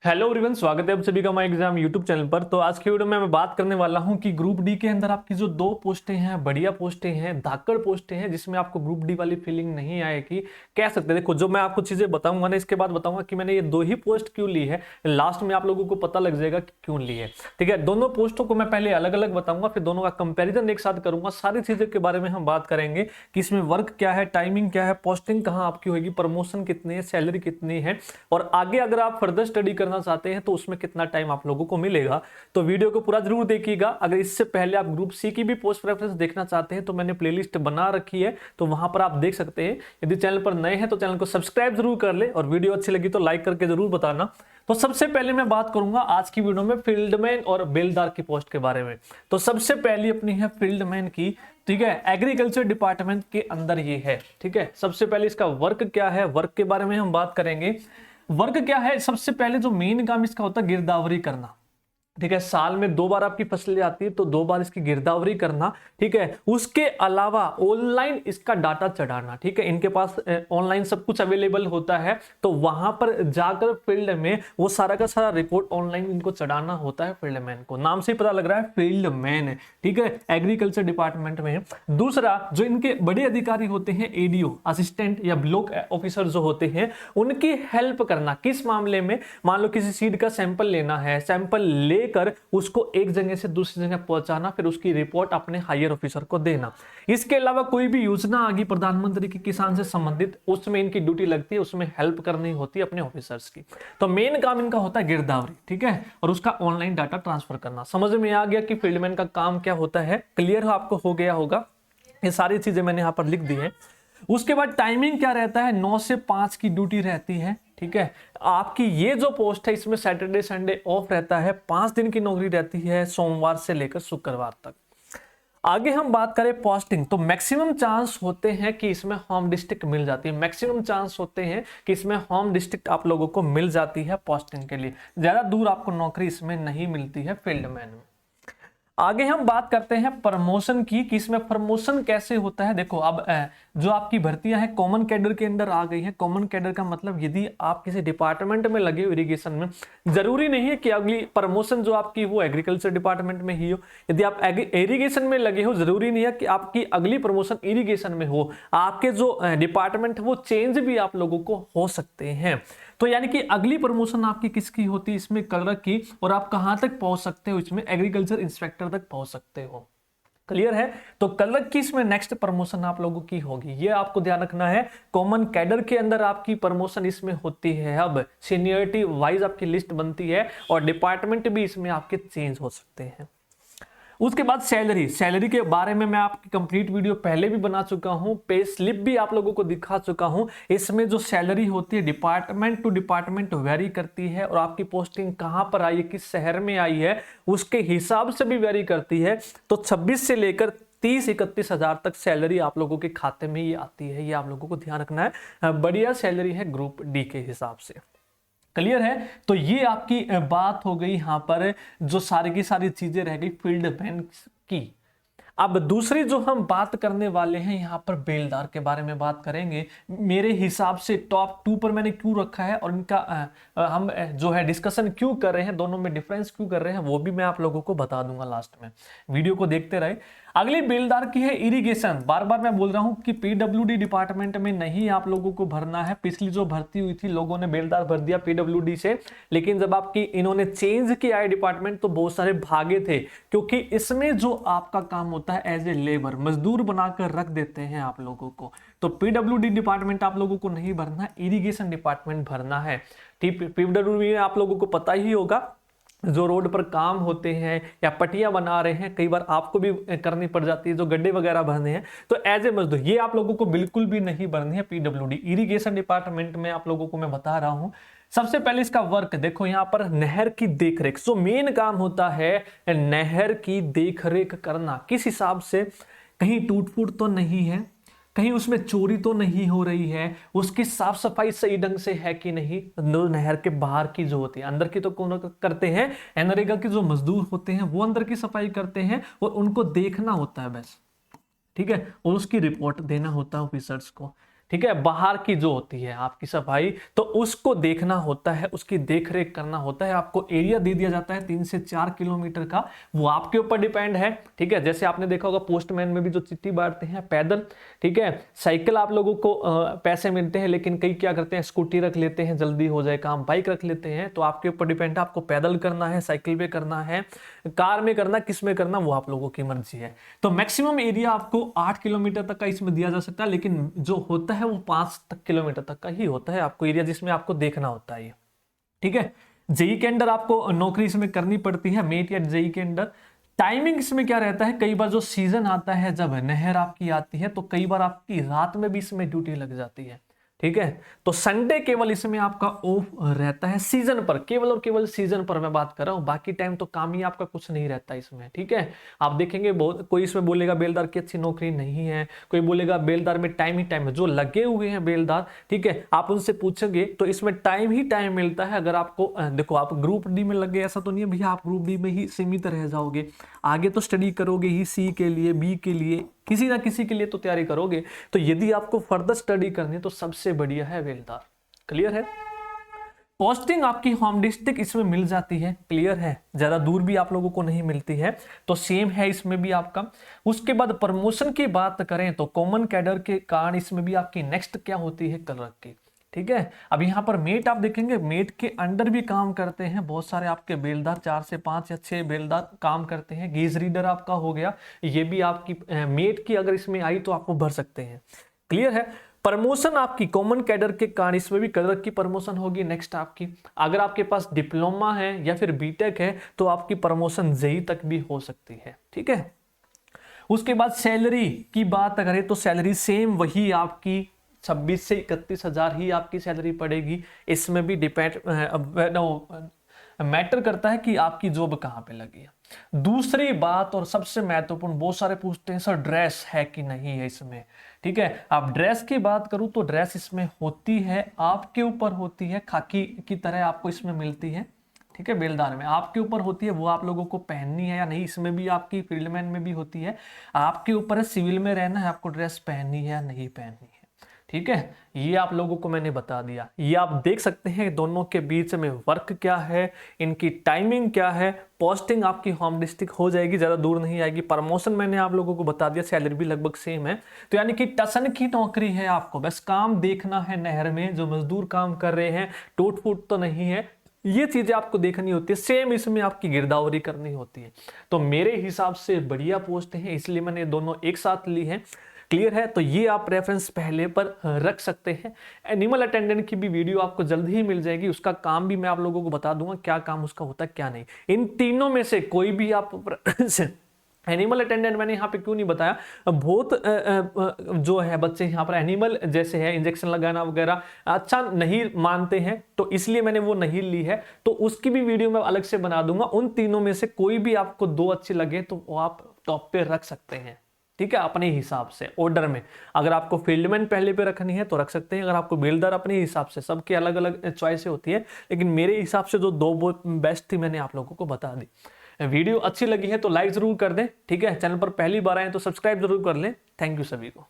Hello everyone, स्वागत है आप सभी का माई एग्जाम यूट्यूब चैनल पर। तो आज की वीडियो में मैं बात करने वाला हूं कि ग्रुप डी के अंदर आपकी जो दो पोस्टें हैं, बढ़िया पोस्टें हैं, धाकड़ पोस्टें हैं, जिसमें आपको ग्रुप डी वाली फीलिंग नहीं आएगी। कह सकते हैं, देखो जो मैं आपको चीजें बताऊंगा ना, इसके बाद बताऊंगा कि मैंने ये दो ही पोस्ट क्यों ली है। लास्ट में आप लोगों को पता लग जाएगा कि क्यों ली है। ठीक है, दोनों पोस्टों को मैं पहले अलग अलग बताऊंगा, फिर दोनों का कंपेरिजन एक साथ करूंगा। सारी चीजों के बारे में हम बात करेंगे कि इसमें वर्क क्या है, टाइमिंग क्या है, पोस्टिंग कहाँ आपकी होगी, प्रमोशन कितनी है, सैलरी कितनी है, और आगे अगर आप फर्दर स्टडी करना चाहते हैं तो उसमें कितना टाइम आप लोगों को मिलेगा। तो वीडियो को पूरा जरूर देखिएगा। अगर इससे पहले आप ग्रुप सी की भी पोस्ट प्रेफरेंस देखना चाहते हैं तो मैंने प्लेलिस्ट बना रखी है, तो वहां पर आप देख सकते हैं। यदि चैनल पर नए हैं तो चैनल को सब्सक्राइब जरूर कर ले, और वीडियो अच्छी लगी तो लाइक करके जरूर बताना। तो सबसे पहले मैं बात करूंगा आज की वीडियो में फील्डमैन और बेलदार की पोस्ट के बारे में। तो सबसे पहली अपनी है फील्डमैन की। ठीक है, एग्रीकल्चर डिपार्टमेंट के अंदर ये है। ठीक है, सबसे पहले इसका वर्क क्या है, वर्क के बारे में हम बात करेंगे। वर्क क्या है, सबसे पहले जो मेन काम इसका होता है गिरदावरी करना। ठीक है, साल में 2 बार आपकी फसलें आती है तो 2 बार इसकी गिरदावरी करना। ठीक है, उसके अलावा ऑनलाइन इसका डाटा चढ़ाना। ठीक है, इनके पास ऑनलाइन सब कुछ अवेलेबल होता है, तो वहां पर जाकर फील्ड में वो सारा का सारा रिपोर्ट ऑनलाइन इनको चढ़ाना होता है। फील्डमैन को नाम से ही पता लग रहा है, फील्डमैन है। ठीक है, एग्रीकल्चर डिपार्टमेंट में है। दूसरा, जो इनके बड़े अधिकारी होते हैं, एडीओ असिस्टेंट या ब्लॉक ऑफिसर जो होते हैं, उनकी हेल्प करना। किस मामले में, मान लो किसी सीड का सैंपल लेना है, सैंपल लेकर उसको एक जगह से दूसरी जगह पहुंचाना, फिर उसकी रिपोर्ट अपने हायर ऑफिसर को देना। इसके अलावा कोई भी योजना आ गई प्रधानमंत्री की किसान से संबंधित, उसमें इनकी ड्यूटी लगती है, उसमें हेल्प करनी होती है अपने ऑफिसर्स की। तो मेन काम इनका होता है गिरदावरी। ठीक है, और उसका ऑनलाइन डाटा ट्रांसफर करना। समझ में आ गया कि फील्डमैन का काम क्या होता है? क्लियर आपको हो गया होगा। ये सारी चीजें मैंने यहां पर लिख दी है। उसके बाद टाइमिंग क्या रहता है, 9 से 5 की ड्यूटी रहती है। ठीक है, आपकी ये जो पोस्ट है इसमें सैटरडे संडे ऑफ रहता है। 5 दिन की नौकरी रहती है, सोमवार से लेकर शुक्रवार तक। आगे हम बात करें पोस्टिंग, तो मैक्सिमम चांस होते हैं कि इसमें होम डिस्ट्रिक्ट मिल जाती है। मैक्सिमम चांस होते हैं कि इसमें होम डिस्ट्रिक्ट आप लोगों को मिल जाती है पोस्टिंग के लिए। ज्यादा दूर आपको नौकरी इसमें नहीं मिलती है फील्डमैन में। आगे हम बात करते हैं प्रमोशन की, कि इसमें प्रमोशन कैसे होता है। देखो, अब जो आपकी भर्तियां हैं कॉमन कैडर के अंदर आ गई हैं। कॉमन कैडर का मतलब, यदि आप किसी डिपार्टमेंट में लगे हो इरिगेशन में, जरूरी नहीं है कि अगली प्रमोशन जो आपकी वो एग्रीकल्चर डिपार्टमेंट में ही हो। यदि आप इरिगेशन में लगे हो, जरूरी नहीं है कि आपकी अगली प्रमोशन इरिगेशन में हो। आपके जो डिपार्टमेंट है वो चेंज भी आप लोगों को हो सकते हैं। तो यानी कि अगली प्रमोशन आपकी किसकी होती है, इसमें क्लर्क की, और आप कहां तक पहुंच सकते हो, इसमें एग्रीकल्चर इंस्पेक्टर तक पहुंच सकते हो। क्लियर है? तो क्लर्क की इसमें नेक्स्ट प्रमोशन आप लोगों की होगी, ये आपको ध्यान रखना है। कॉमन कैडर के अंदर आपकी प्रमोशन इसमें होती है। अब सीनियरिटी वाइज आपकी लिस्ट बनती है, और डिपार्टमेंट भी इसमें आपके चेंज हो सकते हैं। उसके बाद सैलरी। सैलरी के बारे में मैं आपकी कंप्लीट वीडियो पहले भी बना चुका हूं, पे स्लिप भी आप लोगों को दिखा चुका हूं। इसमें जो सैलरी होती है डिपार्टमेंट टू डिपार्टमेंट वेरी करती है, और आपकी पोस्टिंग कहां पर आई है, किस शहर में आई है, उसके हिसाब से भी वेरी करती है। तो 26 से लेकर 30-31 हजार तक सैलरी आप लोगों के खाते में ही आती है। ये आप लोगों को ध्यान रखना है। बढ़िया सैलरी है ग्रुप डी के हिसाब से। क्लियर है? तो ये आपकी बात हो गई यहां पर, जो सारी की सारी चीजें रह गई फील्डमैन की। अब दूसरी जो हम बात करने वाले हैं यहां पर बेलदार के बारे में बात करेंगे। मेरे हिसाब से टॉप 2 पर मैंने क्यों रखा है, और इनका हम जो है डिस्कशन क्यों कर रहे हैं, दोनों में डिफरेंस क्यों कर रहे हैं, वो भी मैं आप लोगों को बता दूंगा लास्ट में। वीडियो को देखते रहे। अगली बेलदार की है इरिगेशन। बार बार मैं बोल रहा हूं कि पीडब्ल्यूडी डिपार्टमेंट में नहीं आप लोगों को भरना है। पिछली जो भर्ती हुई थी लोगों ने बेलदार भर दिया पीडब्ल्यूडी से, लेकिन जब आपकी इन्होंने चेंज किया है डिपार्टमेंट तो बहुत सारे भागे थे, क्योंकि इसमें जो आपका काम होता है एज ए लेबर, मजदूर बनाकर रख देते हैं आप लोगों को। तो पीडब्ल्यूडी डिपार्टमेंट आप लोगों को नहीं भरना, इरिगेशन डिपार्टमेंट भरना है। पीडब्ल्यूडी आप लोगों को पता ही होगा, जो रोड पर काम होते हैं या पटियां बना रहे हैं, कई बार आपको भी करनी पड़ जाती है, जो गड्ढे वगैरह भरने हैं, तो एज ए मजदूर ये आप लोगों को बिल्कुल भी नहीं भरनी है पीडब्ल्यूडी। इरिगेशन डिपार्टमेंट में आप लोगों को मैं बता रहा हूं। सबसे पहले इसका वर्क देखो, यहां पर नहर की देखरेख, जो मेन काम होता है नहर की देखरेख करना। किस हिसाब से, कहीं टूट फूट तो नहीं है, कहीं उसमें चोरी तो नहीं हो रही है, उसकी साफ सफाई सही ढंग से है कि नहीं। नहर के बाहर की जो होती है, अंदर की तो कौन करते हैं, एनरेगा के जो मजदूर होते हैं वो अंदर की सफाई करते हैं, और उनको देखना होता है बस। ठीक है, और उसकी रिपोर्ट देना होता है ऑफिसर्स को। ठीक है, बाहर की जो होती है आपकी सफाई, तो उसको देखना होता है, उसकी देख रेख करना होता है। आपको एरिया दे दिया जाता है 3 से 4 किलोमीटर का, वो आपके ऊपर डिपेंड है। ठीक है, जैसे आपने देखा होगा पोस्टमैन में भी जो चिट्ठी बांटते हैं पैदल, ठीक है, साइकिल आप लोगों को पैसे मिलते हैं, लेकिन कई क्या करते हैं स्कूटी रख लेते हैं जल्दी हो जाए काम, बाइक रख लेते हैं। तो आपके ऊपर डिपेंड है, आपको पैदल करना है, साइकिल पे करना है, कार में करना, किस में करना, वो आप लोगों की मर्जी है। तो मैक्सिमम एरिया आपको 8 किलोमीटर तक का इसमें दिया जा सकता है, लेकिन जो होता है वो 5 तक किलोमीटर तक का ही होता है आपको एरिया, जिसमें आपको देखना होता है। ठीक है, जेई के अंदर आपको नौकरी इसमें करनी पड़ती है, मेट या जेई के अंदर। टाइमिंग इसमें क्या रहता है, कई बार जो सीजन आता है जब नहर आपकी आती है, तो कई बार आपकी रात में भी इसमें ड्यूटी लग जाती है। ठीक है, तो संडे केवल इसमें आपका ऑफ रहता है सीजन पर, केवल और केवल सीजन पर मैं बात कर रहा हूं, बाकी टाइम तो काम ही आपका कुछ नहीं रहता इसमें। ठीक है, आप देखेंगे बहुत कोई इसमें बोलेगा बेलदार की अच्छी नौकरी नहीं है, कोई बोलेगा बेलदार में टाइम ही टाइम है। जो लगे हुए हैं बेलदार, ठीक है, आप उनसे पूछोगे तो इसमें टाइम ही टाइम मिलता है। अगर आपको देखो आप ग्रुप डी में लगे, ऐसा तो नहीं है भैया आप ग्रुप डी में ही सीमित रह जाओगे, आगे तो स्टडी करोगे ही, सी के लिए, बी के लिए, किसी ना किसी के लिए तो तैयारी करोगे। तो यदि आपको फर्दर स्टडी करनी है तो सबसे बढ़िया है बेलदार। क्लियर है, पोस्टिंग आपकी होम डिस्ट्रिक्ट इसमें मिल जाती है, क्लियर है, ज्यादा दूर भी आप लोगों को नहीं मिलती है, तो सेम है इसमें भी आपका। उसके बाद प्रमोशन की बात करें तो कॉमन कैडर के कारण इसमें भी आपकी नेक्स्ट क्या होती है, क्लर्क की। ठीक है, अब यहाँ पर मेट आप देखेंगे, मेट के अंडर भी काम करते हैं बहुत सारे आपके बेलदार, 4 से 5 या 6 बेलदार काम करते हैं। गेज रीडर आपका हो गया, ये भी आपकी मेट की अगर इसमें आई तो आपको भर सकते हैं। क्लियर है, प्रमोशन आपकी कॉमन कैडर के कारण इसमें भी क्लर्क की प्रमोशन होगी। नेक्स्ट आपकी अगर आपके पास डिप्लोमा है या फिर बीटेक है तो आपकी प्रमोशन जेई तक भी हो सकती है। ठीक है, उसके बाद सैलरी की बात करें तो सैलरी सेम वही आपकी 26 से 31 हजार ही आपकी सैलरी पड़ेगी। इसमें भी डिपेंड मैटर करता है कि आपकी जॉब कहाँ पे लगी है। दूसरी बात और सबसे महत्वपूर्ण, बहुत सारे पूछते हैं सर ड्रेस है कि नहीं है इसमें। ठीक है, आप ड्रेस की बात करूं तो ड्रेस इसमें होती है, आपके ऊपर होती है, खाकी की तरह आपको इसमें मिलती है। ठीक है, बेलदार में आपके ऊपर होती है, वो आप लोगों को पहननी है या नहीं। इसमें भी आपकी फील्डमैन में भी होती है, आपके ऊपर है सिविल में रहना है, आपको ड्रेस पहननी है या नहीं पहननी है। ठीक है, ये आप लोगों को मैंने बता दिया। ये आप देख सकते हैं दोनों के बीच में वर्क क्या है, इनकी टाइमिंग क्या है। पोस्टिंग आपकी होम डिस्ट्रिक्ट हो जाएगी, ज़्यादा दूर नहीं आएगी। प्रमोशन मैंने आप लोगों को बता दिया, सैलरी भी लगभग सेम है। तो यानी कि टसन की नौकरी है, आपको बस काम देखना है। नहर में जो मजदूर काम कर रहे हैं, टूट फूट तो नहीं है, ये चीजें आपको देखनी होती है। सेम इसमें आपकी गिरदावरी करनी होती है। तो मेरे हिसाब से बढ़िया पोस्ट है, इसलिए मैंने दोनों एक साथ ली है। क्लियर है, तो ये आप रेफरेंस पहले पर रख सकते हैं। एनिमल अटेंडेंट की भी वीडियो आपको जल्द ही मिल जाएगी, उसका काम भी मैं आप लोगों को बता दूंगा, क्या काम उसका होता है क्या नहीं। इन तीनों में से कोई भी आप एनिमल अटेंडेंट मैंने यहाँ पे क्यों नहीं बताया, बहुत जो है बच्चे यहाँ पर एनिमल जैसे है इंजेक्शन लगाना वगैरह अच्छा नहीं मानते हैं, तो इसलिए मैंने वो नहीं ली है। तो उसकी भी वीडियो मैं अलग से बना दूंगा। उन तीनों में से कोई भी आपको 2 अच्छी लगे तो वो आप टॉप पे रख सकते हैं। ठीक है, अपने हिसाब से ऑर्डर में। अगर आपको फील्डमैन पहले पे रखनी है तो रख सकते हैं, अगर आपको बेलदार अपने हिसाब से, सबके अलग अलग चॉइस होती है, लेकिन मेरे हिसाब से जो 2 बेस्ट थी मैंने आप लोगों को बता दी। वीडियो अच्छी लगी है तो लाइक जरूर कर दें। ठीक है, चैनल पर पहली बार आए तो सब्सक्राइब जरूर कर लें। थैंक यू सभी को।